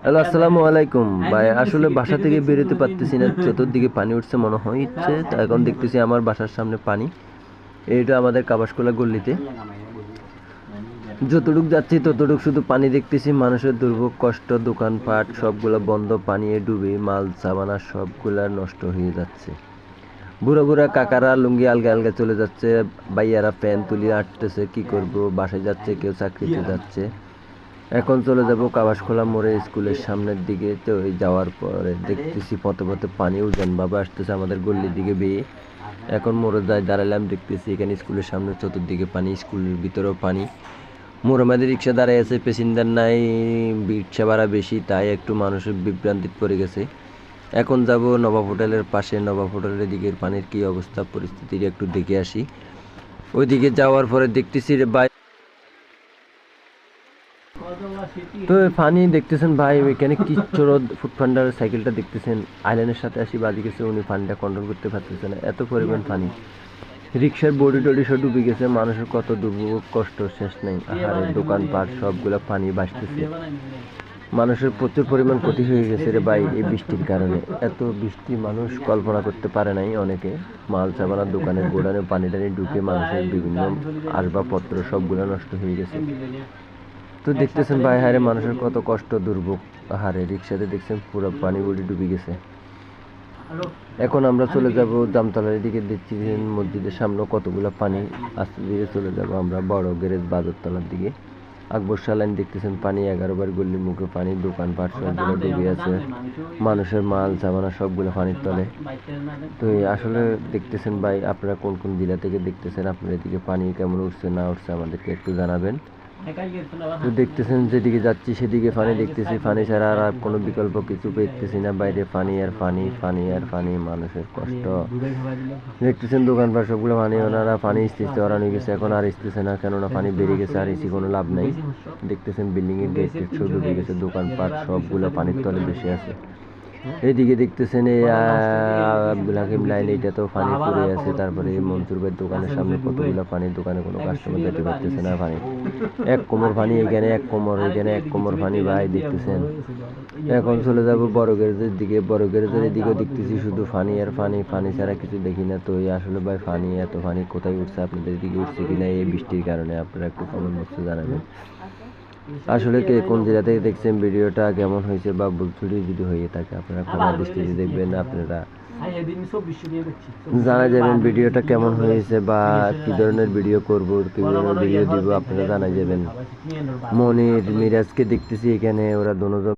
Hello, আসসালামু আলাইকুম ভাই। আসলে বাসা থেকে বেরোতে পারতেছি না, চতুর্দিকে পানি উঠছে মনে হচ্ছে। তা এখন দেখতেছি আমার বাসার সামনে পানি। এটা আমাদের কাবাসকোলা গল্লিতে। যতটুক যাচ্ছি ততটুক শুধু পানি দেখতেছি, মানুষের দুর্ভোগ কষ্ট, দোকানপাট সবগুলা বন্ধ, পানিয়ে ডুবে মাল সামানা সবগুলা নষ্ট হয়ে যাচ্ছে। বুড়া বুড়া কাকারা লুঙ্গি আলগা আলগা চলে যাচ্ছে, ভাইয়ারা ফ্যান তুলে আটতেছে, কি করব, বাসায় যাচ্ছে, কেউ চাকরিতে যাচ্ছে। এখন চলে যাব কাবাসখোলা মোড়ে স্কুলের সামনের দিকে। তো ওই যাওয়ার পরে দেখতেছি পথে পথে পানি উজানভাবে আসতেছে আমাদের গল্লির দিকে বেয়ে। এখন মোড়ে যাই দাঁড়ালাম, দেখতেছি এখানে স্কুলের সামনে চতুর্দিকে পানি, স্কুলের ভিতরেও পানি। মোড়ের মধ্যে রিক্সা দাঁড়ায় আছে, প্যাসেঞ্জার নাই, রিক্সা ভাড়া বেশি, তাই একটু মানুষের বিভ্রান্তিত পড়ে গেছে। এখন যাব নবাব হোটেলের পাশে, নবাব হোটেলের দিকের পানির কি অবস্থা পরিস্থিতি একটু দেখে আসি। ওইদিকে যাওয়ার পরে দেখতেছি ভাই, তো ফানি দেখতেছেন ভাই, ওইখানে কিচ্ছুর ফুড ফান্ডারের সাইকেলটা দেখতেছেন, আইল্যান্ডের সাথে আসি বাজি গেছে, উনি ফানিটা কন্ট্রোল করতে পারতেছে না, এত পরিমাণ ফানি। রিক্সার বডি টডি সব ডুবে গেছে, মানুষের কত দুর্ভোগ কষ্ট শেষ নেই। আহারে দোকানপাট সবগুলো পানি ভাসতেছে, মানুষের প্রচুর পরিমাণ ক্ষতি হয়ে গেছে রে ভাই এই বৃষ্টির কারণে। এত বৃষ্টি মানুষ কল্পনা করতে পারে নাই। অনেকে মাল সামানার দোকানের গোডানে পানি টানি ঢুকে মানুষের বিভিন্ন আসবাবপত্র সবগুলো নষ্ট হয়ে গেছে। তো দেখতেছেন ভাই, হারে মানুষের কত কষ্ট দুর্ভোগ। হারে রিক্সাতে দেখছেন পুরো পানি বডি ডুবে গেছে। এখন আমরা চলে যাব জামতলার দিকে, দেখছেন মসজিদের সামনে কতগুলো পানি। আস্তে ধীরে চলে যাব আমরা বড় গ্যারেজ বাজারতলার দিকে। আকবর সালাইন দেখতেছেন পানি, 11 বার গল্লির মুখে পানি, দোকানপাট সবগুলো ডুবে আছে, মানুষের মাল সামানা সবগুলো পানির তলে। তো আসলে দেখতেছেন ভাই, আপনারা কোন কোন জেলা থেকে দেখতেছেন, আপনার এদিকে পানি কেমন উঠছে না উঠছে আমাদেরকে একটু জানাবেন। তো দেখতেছেন যেদিকে যাচ্ছি সেদিকে পানি দেখতেছি, পানি ছাড়া আর কোনো বিকল্প কিছু পেতেছি না, বাইরে পানি আর পানি, পানি আর পানি, মানুষের কষ্ট দেখতেছেন। দোকানপাট সবগুলো পানি, ওনারা পানি স্তিতে ওরা নিয়ে গেছে, এখন আর স্তিছে না, কেননা পানি বেড়ে গেছে, আর এসি কোনো লাভ নাই। দেখতেছেন বিল্ডিং এর গেট সব ডুবে গেছে, দোকানপাট সবগুলো পানির তলে বেশি আছে। এইদিকে দেখতেছেন এই আব্দুল হাকিম লাইন, এইটা তো পানি পড়ে আছে। তারপরে এই মনসুর ভাইয়ের দোকানের সামনে কতগুলো পানি, দোকানে কোনো কাস্টমার যেতে পারতেছে না, পানি এক কোমর পানি, এখানে এক কোমর, এখানে এক কোমর পানি ভাই দেখতেছেন। এখন চলে যাব বড় গ্যারেজের দিকে, বড় গ্যারেজের এদিকেও দেখতেছি শুধু পানি আর পানি, পানি ছাড়া কিছু দেখি না। তো এই আসলে ভাই পানি, এত পানি কোথায় উঠছে, আপনাদের দিকে উঠছে কিনা এই বৃষ্টির কারণে, আপনারা একটু কমেন্ট বক্সে জানাবেন। আসলে কে কোন জেলা থেকে দেখছেন, ভিডিওটা কেমন হয়েছে বা ভুলচুরি যদি হয়ে থাকে আপনারা ক্ষমা দৃষ্টিতে দেখবেন। আপনারা জানা যাবেন ভিডিওটা কেমন হয়েছে বা কি ধরনের ভিডিও করব, কি ধরনের ভিডিও দিব, আপনারা জানা যাবেন। মনির মিরাজকে দেখতেছি এখানে, ওরা দুজন